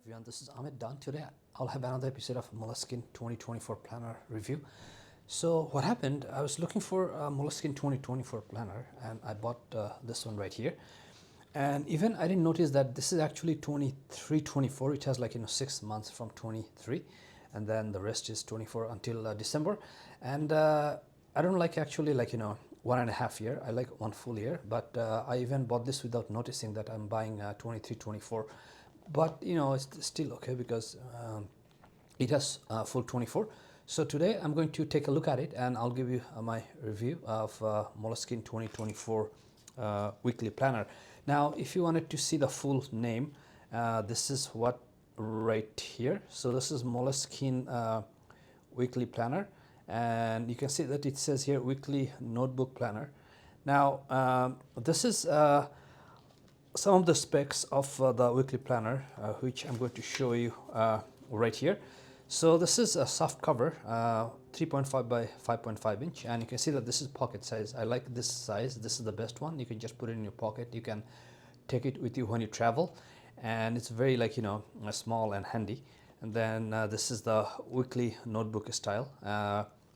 everyone, this is Amit Dunn. Today I'll have another episode of Moleskine 2024 planner review. So what happened, I was looking for a Moleskine 2024 planner and I bought this one right here. And even I didn't notice that this is actually 23-24. It has 6 months from 23 and then the rest is 24 until December. And I don't like actually 1.5 year. I like 1 full year, but I even bought this without noticing that I'm buying 23-24. But it's still okay because it has full 24. So today I'm going to take a look at it and I'll give you my review of Moleskine 2024 weekly planner. Now if you wanted to see the full name, this is what right here. So this is Moleskine weekly planner, and you can see that it says here weekly notebook planner. Now this is some of the specs of the weekly planner, which I'm going to show you right here. So this is a soft cover, 3.5 by 5.5 inch, and you can see that this is pocket size. I like this size. This is the best one. You can just put it in your pocket. You can take it with you when you travel, and it's very small and handy. And then this is the weekly notebook style,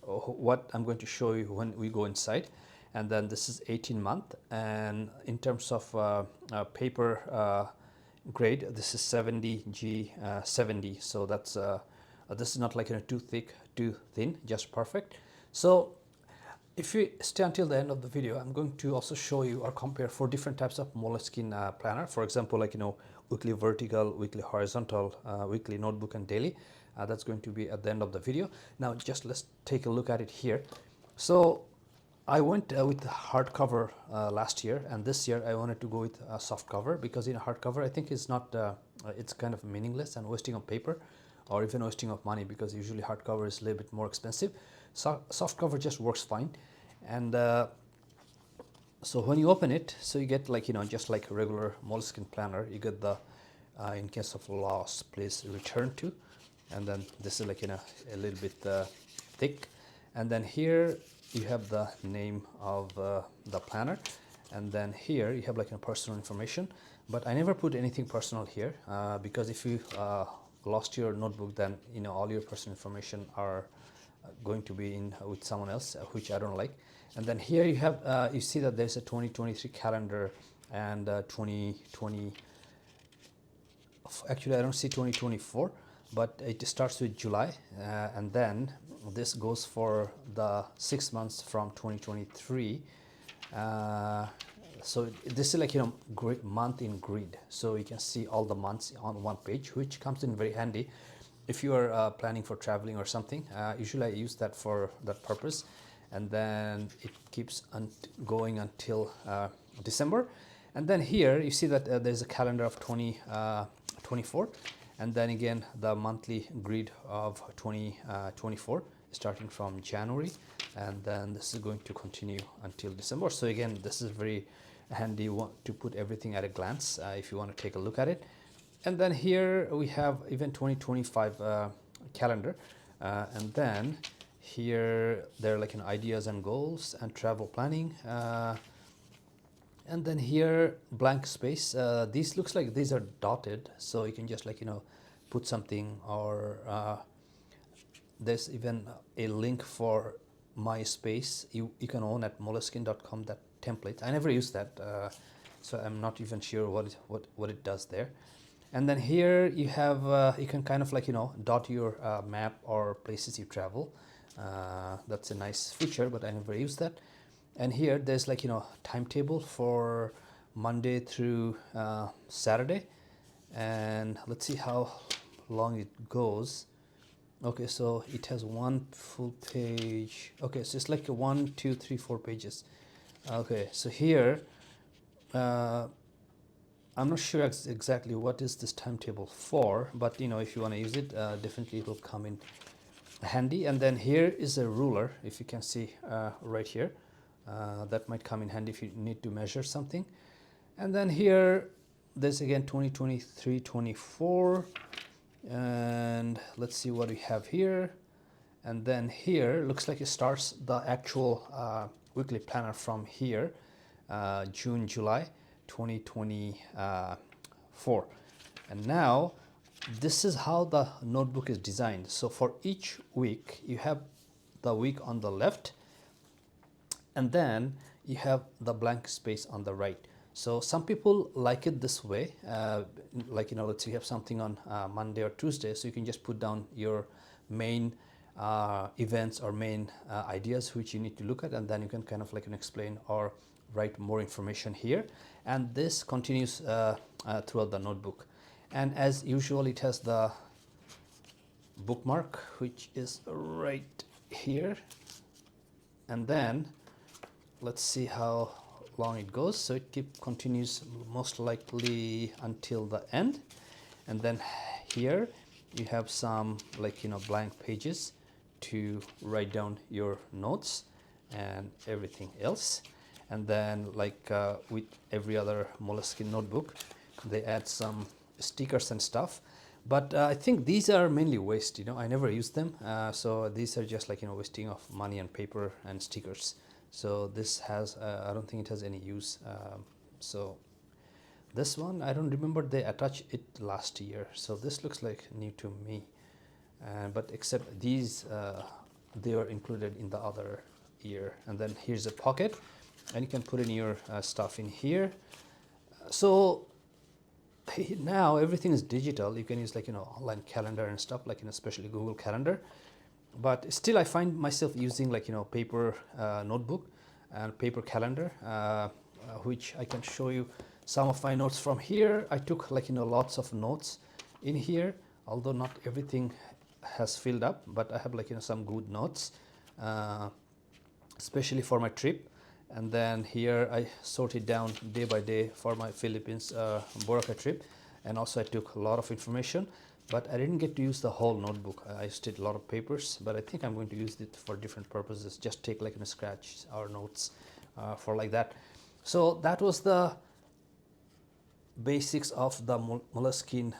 what I'm going to show you when we go inside. And then this is 18-month, and in terms of paper grade, this is 70G70. So that's this is not too thick, too thin, just perfect. So if you stay until the end of the video, I'm going to also show you or compare 4 different types of Moleskine planner. For example, weekly vertical, weekly horizontal, weekly notebook, and daily. That's going to be at the end of the video. Now just let's take a look at it here. So I went with hardcover last year, and this year I wanted to go with a soft cover because hardcover I think is not it's kind of meaningless and wasting of paper, or even wasting of money, because usually hardcover is a little bit more expensive. So soft cover just works fine. And so when you open it, so you get just like a regular Moleskine planner. You get the in case of loss, please return to, and then this is a little bit thick, and then here you have the name of the planner, and then here you have personal information. But I never put anything personal here because if you lost your notebook, then all your personal information are going to be in with someone else, which I don't like. And then here you have you see that there's a 2023 calendar and 2020. Actually I don't see 2024, but it starts with July, and then this goes for the 6 months from 2023. So this is great month in grid, so you can see all the months on one page, which comes in very handy if you are planning for traveling or something. Usually I use that for that purpose, and then it keeps going until December. And then here you see that there's a calendar of 2024, and then again the monthly grid of 2024 starting from January, and then this is going to continue until December. So again, this is very handy to put everything at a glance if you want to take a look at it. And then here we have even 2025 calendar, and then here there are ideas and goals and travel planning, and then here blank space. These looks like these are dotted, so you can just put something, or there's even a link for MySpace. You can own at moleskine.com that template. I never use that, so I'm not even sure what it does there. And then here you have you can kind of dot your map or places you travel. That's a nice feature, but I never use that. And here there's timetable for Monday through Saturday, and let's see how long it goes. Okay, so it has 1 full page. Okay, so it's 1, 2, 3, 4 pages. Okay, so here I'm not sure exactly what is this timetable for, but if you want to use it, definitely it will come in handy. And then here is a ruler, if you can see right here. That might come in handy if you need to measure something. And then here there's again 2023-24, and let's see what we have here. And then here looks like it starts the actual weekly planner from here, June, July 2024. And now this is how the notebook is designed. So for each week, you have the week on the left, and then you have the blank space on the right. So some people like it this way, like, let's say you have something on Monday or Tuesday, so you can just put down your main events or main ideas which you need to look at, and then you can kind of like explain or write more information here. And this continues throughout the notebook. And as usual, it has the bookmark, which is right here. And then let's see how long it goes. So it continues most likely until the end. And then here you have some blank pages to write down your notes and everything else. And then with every other Moleskine notebook, they add some stickers and stuff. But I think these are mainly waste. I never use them. So these are just wasting of money and paper and stickers. So this has, I don't think it has any use. So this one, I don't remember they attached it last year. So this looks like new to me. But except these, they were included in the other year. And then here's a pocket, and you can put in your stuff in here. So now everything is digital. You can use online calendar and stuff, especially Google Calendar. But still I find myself using paper notebook and paper calendar, which I can show you some of my notes from here. I took lots of notes in here, although not everything has filled up, but I have some good notes, especially for my trip. And then here I sorted down day by day for my Philippines Boracay trip. And also I took a lot of information, but I didn't get to use the whole notebook. I used a lot of papers, but I think I'm going to use it for different purposes. Just take a scratch or notes for like that. So that was the basics of the Moleskine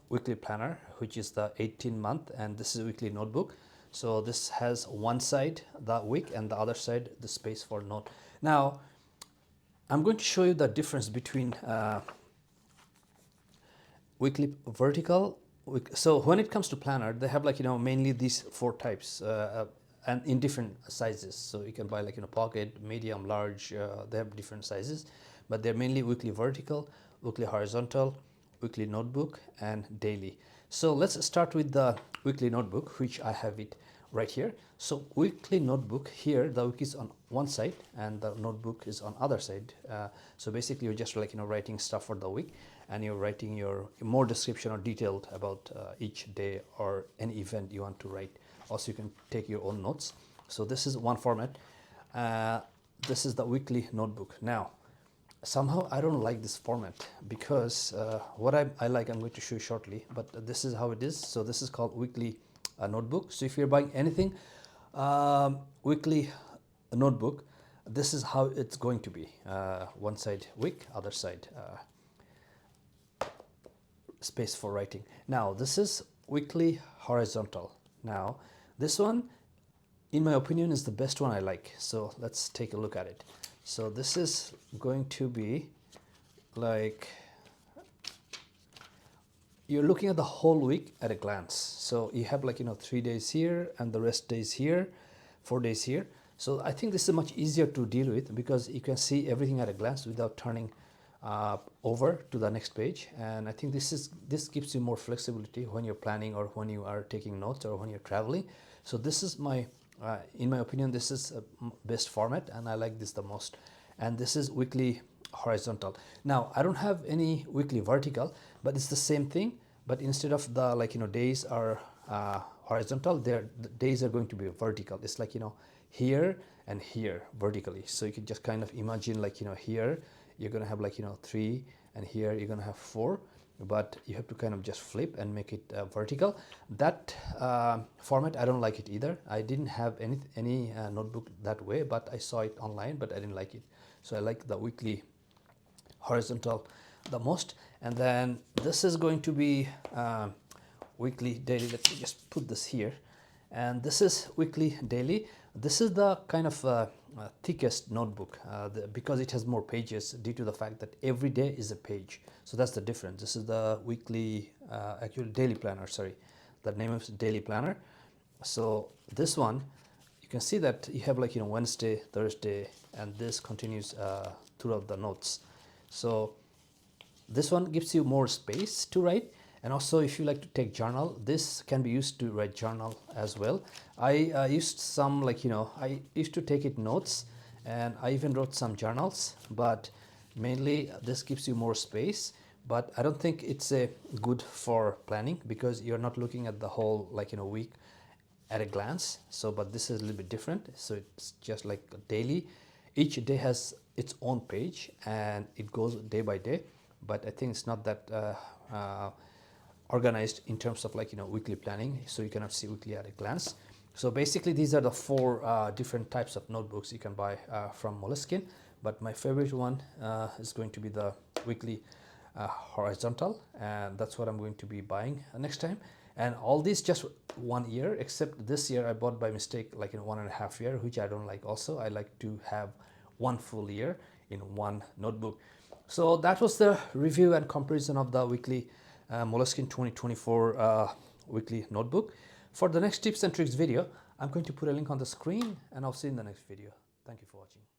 weekly planner, which is the 18-month, and this is a weekly notebook. So this has one side the week and the other side the space for note. Now I'm going to show you the difference between weekly vertical. So when it comes to planner, they have mainly these four types and in different sizes. So you can buy pocket, medium, large. They have different sizes, but they're mainly weekly vertical, weekly horizontal, weekly notebook, and daily. So let's start with the weekly notebook, which I have it right here. So weekly notebook, here the week is on one side and the notebook is on other side. So basically you're just writing stuff for the week, and you're writing your more description or detailed about each day or any event you want to write. Also you can take your own notes. So this is one format. This is the weekly notebook. Now somehow I don't like this format, because what I like, I'm going to show you shortly, but this is how it is. So this is called weekly notebook. So if you're buying anything weekly notebook, this is how it's going to be. One side week, other side space for writing. Now this is weekly horizontal. Now this one, in my opinion, is the best one I like. So let's take a look at it. So this is going to be you're looking at the whole week at a glance. So you have 3 days here and the rest days here, 4 days here. So I think this is much easier to deal with, because you can see everything at a glance without turning over to the next page. And I think this gives you more flexibility when you're planning, or when you are taking notes, or when you're traveling. So this is my in my opinion, this is a best format, and I like this the most. And this is weekly horizontal. Now I don't have any weekly vertical, but it's the same thing, but instead of the days are horizontal, the days are going to be vertical. It's here and here vertically. So you can just kind of imagine here you're gonna have 3, and here you're gonna have 4, but you have to kind of just flip and make it vertical. That format I don't like it either. I didn't have any notebook that way, but I saw it online, but I didn't like it. So I like the weekly horizontal the most. And then this is going to be weekly daily. Let me just put this here, and this is weekly daily. This is the kind of thickest notebook because it has more pages due to the fact that every day is a page. So that's the difference. This is the weekly, actually daily planner, sorry. The name is daily planner. So this one, you can see that you have like, Wednesday, Thursday, and this continues throughout the notes. So this one gives you more space to write. And also if you like to take journal, this can be used to write journal as well. I used some I used to take it notes, and I even wrote some journals, but mainly this gives you more space. But I don't think it's good for planning because you're not looking at the whole week at a glance. So but this is a little bit different. So it's just like daily. Each day has its own page and it goes day by day, but I think it's not that organized in terms of weekly planning, so you cannot see weekly at a glance. So basically these are the four different types of notebooks you can buy from Moleskine, but my favorite one is going to be the weekly horizontal, and that's what I'm going to be buying next time. And all these just 1 year, except this year I bought by mistake 1.5 year, which I don't like. Also I like to have 1 full year in one notebook. So that was the review and comparison of the weekly Moleskine 2024 weekly notebook. For the next tips and tricks video, I'm going to put a link on the screen, and I'll see you in the next video. Thank you for watching.